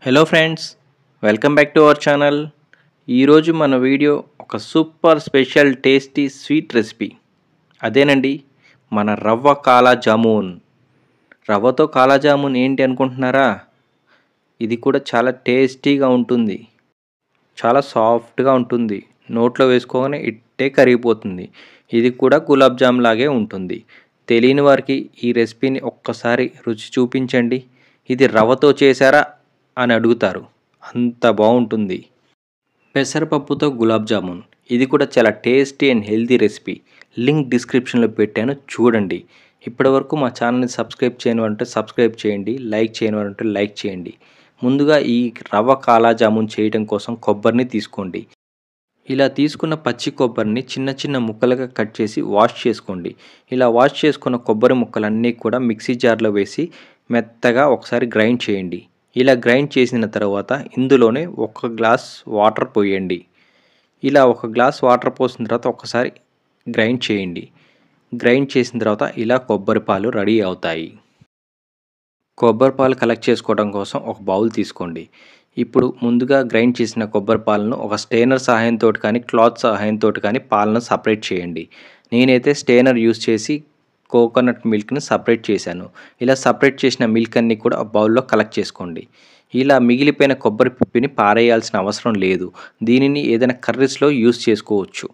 Hello friends, welcome back to our channel. ఈరోజు మన video ఒక super special tasty sweet recipe. అదేనండి, మన రవ్వ కాలా జామున్. రవ్వతో కాలా జామున్ ఏంటి అనుకుంటున్నారా? ఇది కూడా చాలా టేస్టీగా ఉంటుంది, చాలా సాఫ్ట్గా ఉంటుంది. నోట్లో వేసుకోగానే ఇట్టే కరిగిపోతుంది. ఇది కూడా గులాబ్ జామ్ లాగే ఉంటుంది. తెలియని వారికి ఈ రెసిపీని ఒక్కసారి రుచి చూపించండి. ఇది రవ్వతో చేశారా అని అడుగుతారు, అంత బాగుంటుంది. పెసరపప్పుతో గులాబ్ జామున్, ఇది కూడా చాలా tasty and healthy recipe. Link డిస్క్రిప్షన్లో పెట్టాను, చూడండి. ఇప్పటివరకు మా ఛానల్ని సబ్స్క్రైబ్ చేయని వారంటే సబ్స్క్రైబ్ చేయండి, లైక్ చేయని వారంటే లైక్ చేయండి. ముందుగా ఈ రవ్వ కాలా జామున్ చేయడం కోసం కొబ్బరిని తీసుకోండి. ఇలా తీసుకున్న పచ్చి కొబ్బరిని చిన్న చిన్న ముక్కలుగా కట్ చేసి వాష్ చేసుకోండి. ఇలా వాష్ చేసుకున్న కొబ్బరి ముక్కలన్నీ కూడా మిక్సీ జార్లో వేసి మెత్తగా ఒకసారి గ్రైండ్ చేయండి. ఇలా గ్రైండ్ చేసిన తర్వాత ఇందులోనే 1 గ్లాస్ వాటర్ పోయండి. ఇలా 1 గ్లాస్ వాటర్ పోసిన తర్వాత ఒకసారి గ్రైండ్ చేయండి. గ్రైండ్ చేసిన తర్వాత ఇలా కొబ్బరి పాలు రెడీ అవుతాయి. కొబ్బరి పాలు కలెక్ట్ చేసుకోవడం కోసం ఒక బౌల్ తీసుకోండి. ఇప్పుడు ముందుగా గ్రైండ్ చేసిన కొబ్బరి పాలను ఒక స్టెయినర్ సహాయంతో కానీ క్లాత్ సహాయంతో కానీ పాలను సపరేట్ చేయండి. నేనైతే స్టెయినర్ యూస్ చేసి కోకోనట్ మిల్క్ని సపరేట్ చేశాను. ఇలా సపరేట్ చేసిన మిల్క్ అన్నీ కూడా బౌల్లో కలెక్ట్ చేసుకోండి. ఇలా మిగిలిపోయిన కొబ్బరి పిప్పిని పారేయాల్సిన అవసరం లేదు. దీనిని ఏదైనా కర్రీస్లో యూస్ చేసుకోవచ్చు.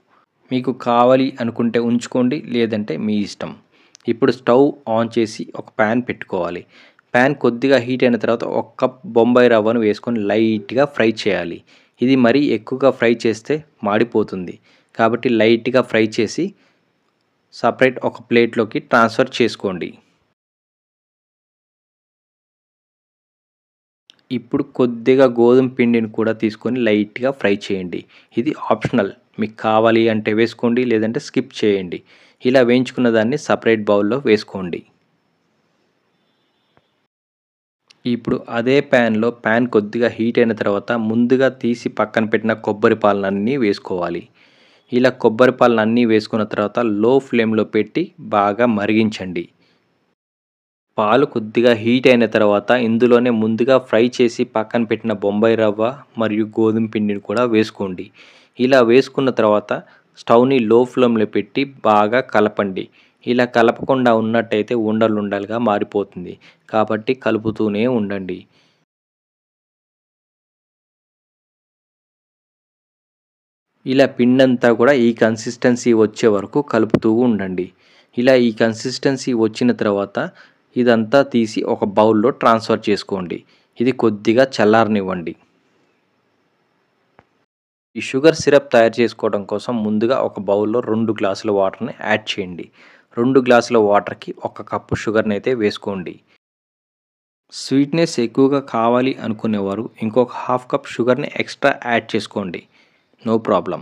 మీకు కావాలి అనుకుంటే ఉంచుకోండి, లేదంటే మీ ఇష్టం. ఇప్పుడు స్టవ్ ఆన్ చేసి ఒక ప్యాన్ పెట్టుకోవాలి. ప్యాన్ కొద్దిగా హీట్ అయిన తర్వాత 1 కప్ బొంబాయి రవ్వను వేసుకొని లైట్గా ఫ్రై చేయాలి. ఇది మరీ ఎక్కువగా ఫ్రై చేస్తే మాడిపోతుంది. కాబట్టి లైట్గా ఫ్రై చేసి సపరేట్ ఒక ప్లేట్లోకి ట్రాన్స్ఫర్ చేసుకోండి. ఇప్పుడు కొద్దిగా గోధుమ పిండిని కూడా తీసుకొని లైట్గా ఫ్రై చేయండి. ఇది ఆప్షనల్, మీకు కావాలి అంటే వేసుకోండి, లేదంటే స్కిప్ చేయండి. ఇలా వేయించుకున్న దాన్ని సపరేట్ బౌల్లో వేసుకోండి. ఇప్పుడు అదే ప్యాన్ కొద్దిగా హీట్ అయిన తర్వాత ముందుగా తీసి పక్కన పెట్టిన కొబ్బరి పాలనన్నీ వేసుకోవాలి. ఇలా కొబ్బరి పాలనన్నీ వేసుకున్న తర్వాత లో ఫ్లేమ్లో పెట్టి బాగా మరిగించండి. పాలు కొద్దిగా హీట్ అయిన తర్వాత ఇందులోనే ముందుగా ఫ్రై చేసి పక్కన పెట్టిన బొంబాయి రవ్వ మరియు గోధుమ పిండిని కూడా వేసుకోండి. ఇలా వేసుకున్న తర్వాత స్టవ్ని లో ఫ్లేమ్లో పెట్టి బాగా కలపండి. ఇలా కలపకుండా ఉన్నట్టయితే ఉండలుండలుగా మారిపోతుంది. కాబట్టి కలుపుతూనే ఉండండి. ఇలా పిండంతా కూడా ఈ కన్సిస్టెన్సీ వచ్చే వరకు కలుపుతూ ఉండండి. ఇలా ఈ కన్సిస్టెన్సీ వచ్చిన తర్వాత ఇదంతా తీసి ఒక బౌల్లో ట్రాన్స్ఫర్ చేసుకోండి. ఇది కొద్దిగా చల్లారనివ్వండి. ఈ షుగర్ సిరప్ తయారు చేసుకోవడం కోసం ముందుగా ఒక బౌల్లో 2 గ్లాసుల వాటర్ని యాడ్ చేయండి. 2 గ్లాసుల వాటర్కి 1 కప్పు షుగర్ని అయితే వేసుకోండి. స్వీట్నెస్ ఎక్కువగా కావాలి అనుకునేవారు ఇంకొక హాఫ్ కప్ షుగర్ని ఎక్స్ట్రా యాడ్ చేసుకోండి, నో ప్రాబ్లం.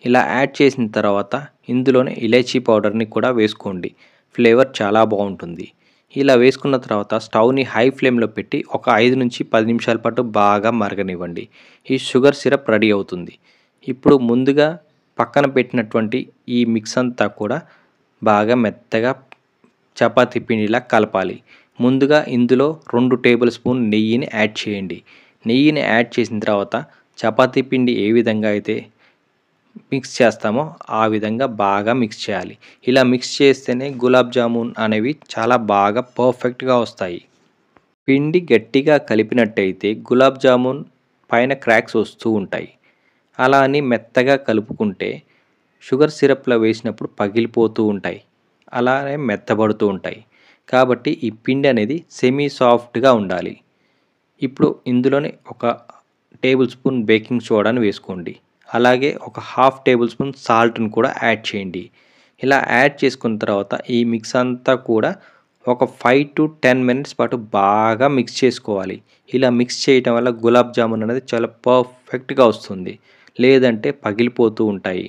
ఇలా యాడ్ చేసిన తర్వాత ఇందులోనే ఇలైచీ పౌడర్ని కూడా వేసుకోండి. ఫ్లేవర్ చాలా బాగుంటుంది. ఇలా వేసుకున్న తర్వాత స్టవ్ని హై ఫ్లేమ్లో పెట్టి ఒక 5 నుంచి 10 నిమిషాల పాటు బాగా మరగనివ్వండి. ఈ షుగర్ సిరప్ రెడీ అవుతుంది. ఇప్పుడు ముందుగా పక్కన పెట్టినటువంటి ఈ మిక్స్ అంతా కూడా బాగా మెత్తగా చపాతీ పిండిలా కలపాలి. ముందుగా ఇందులో 2 టేబుల్ స్పూన్ నెయ్యిని యాడ్ చేయండి. నెయ్యిని యాడ్ చేసిన తర్వాత చపాతీ పిండి ఏ విధంగా అయితే మిక్స్ చేస్తామో ఆ విధంగా బాగా మిక్స్ చేయాలి. ఇలా మిక్స్ చేస్తేనే గులాబ్ జామున్ అనేవి చాలా బాగా పర్ఫెక్ట్గా వస్తాయి. పిండి గట్టిగా కలిపినట్టయితే గులాబ్ జామున్ పైన క్రాక్స్ వస్తూ ఉంటాయి. అలా అని మెత్తగా కలుపుకుంటే షుగర్ సిరప్లో వేసినప్పుడు పగిలిపోతూ ఉంటాయి, అలానే మెత్తబడుతూ ఉంటాయి. కాబట్టి ఈ పిండి అనేది సెమీ సాఫ్ట్గా ఉండాలి. ఇప్పుడు ఇందులోనే 1 టేబుల్ స్పూన్ బేకింగ్ సోడాని వేసుకోండి. అలాగే 1/2 టేబుల్ స్పూన్ సాల్ట్ని కూడా యాడ్ చేయండి. ఇలా యాడ్ చేసుకున్న తర్వాత ఈ మిక్స్ అంతా కూడా ఒక 5 to 10 మినిట్స్ పాటు బాగా మిక్స్ చేసుకోవాలి. ఇలా మిక్స్ చేయటం వల్ల గులాబ్ జామున్ అనేది చాలా పర్ఫెక్ట్గా వస్తుంది, లేదంటే పగిలిపోతూ ఉంటాయి.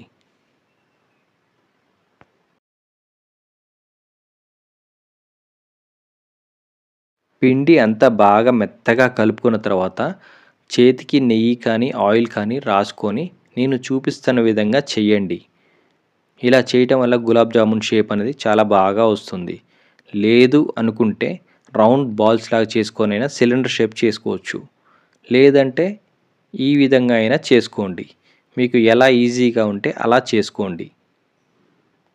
పిండి అంతా బాగా మెత్తగా కలుపుకున్న తర్వాత చేతికి నెయ్యి కానీ ఆయిల్ కానీ రాసుకొని నేను చూపిస్తున్న విధంగా చెయ్యండి. ఇలా చేయటం వల్ల గులాబ్ జామున్ షేప్ అనేది చాలా బాగా వస్తుంది. లేదు అనుకుంటే రౌండ్ బాల్స్ లాగా చేసుకొనైనా సిలిండర్ షేప్ చేసుకోవచ్చు. లేదంటే ఈ విధంగా అయినా చేసుకోండి. మీకు ఎలా ఈజీగా ఉంటే అలా చేసుకోండి.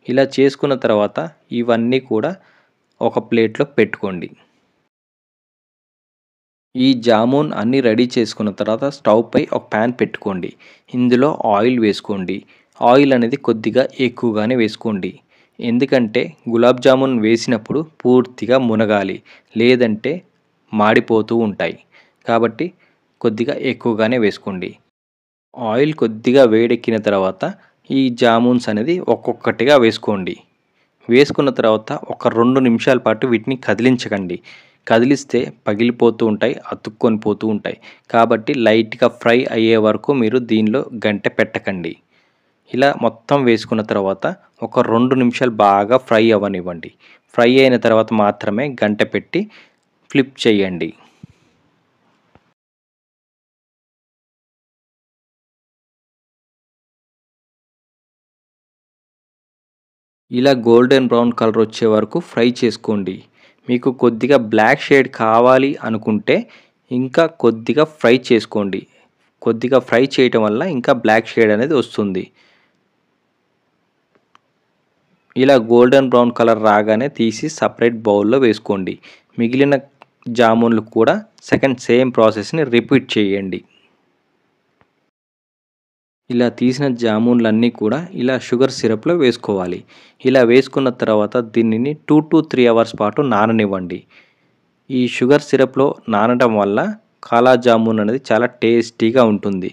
ఇలా చేసుకున్న తర్వాత ఇవన్నీ కూడా ఒక ప్లేట్‌లో పెట్టుకోండి. ఈ జామూన్ అన్నీ రెడీ చేసుకున్న తర్వాత స్టవ్ పై ఒక ప్యాన్ పెట్టుకోండి. ఇందులో ఆయిల్ వేసుకోండి. ఆయిల్ అనేది కొద్దిగా ఎక్కువగానే వేసుకోండి. ఎందుకంటే గులాబ్ జామున్ వేసినప్పుడు పూర్తిగా మునగాలి. లేదంటే మాడిపోతూ ఉంటాయి. కాబట్టి కొద్దిగా ఎక్కువగానే వేసుకోండి. ఆయిల్ కొద్దిగా వేడెక్కిన తర్వాత ఈ జామూన్స్ అనేది ఒక్కొక్కటిగా వేసుకోండి. వేసుకున్న తర్వాత ఒక 2 నిమిషాల పాటు వీటిని కదిలించకండి. కదిలిస్తే పగిలిపోతూ ఉంటాయి, అతుక్కొని పోతూ ఉంటాయి. కాబట్టి లైట్‌గా ఫ్రై అయ్యే వరకు మీరు దీనిలో గంటె పెట్టకండి. ఇలా మొత్తం వేసుకున్న తర్వాత ఒక 2 నిమిషాలు బాగా ఫ్రై అవ్వనివ్వండి. ఫ్రై అయిన తర్వాత మాత్రమే గంటె పెట్టి ఫ్లిప్ చేయండి. ఇలా గోల్డెన్ బ్రౌన్ కలర్ వచ్చే వరకు ఫ్రై చేసుకోండి. మీకు కొద్దిగా బ్లాక్ షేడ్ కావాలి అనుకుంటే ఇంకా కొద్దిగా ఫ్రై చేసుకోండి. కొద్దిగా ఫ్రై చేయటం వల్ల ఇంకా బ్లాక్ షేడ్ అనేది వస్తుంది. ఇలా గోల్డెన్ బ్రౌన్ కలర్ రాగానే తీసి సపరేట్ బౌల్‌లో వేసుకోండి. మిగిలిన జామున్లు కూడా సెకండ్ సేమ్ ప్రాసెస్‌ని రిపీట్ చేయండి. ఇలా తీసిన జామున్లన్నీ కూడా ఇలా షుగర్ సిరప్‌లో వేసుకోవాలి. ఇలా వేసుకున్న తర్వాత దీనిని 2-3 అవర్స్ పాటు నాననివ్వండి. ఈ షుగర్ సిరప్‌లో నానడం వల్ల కాలా జామున్ అనేది చాలా టేస్టీగా ఉంటుంది.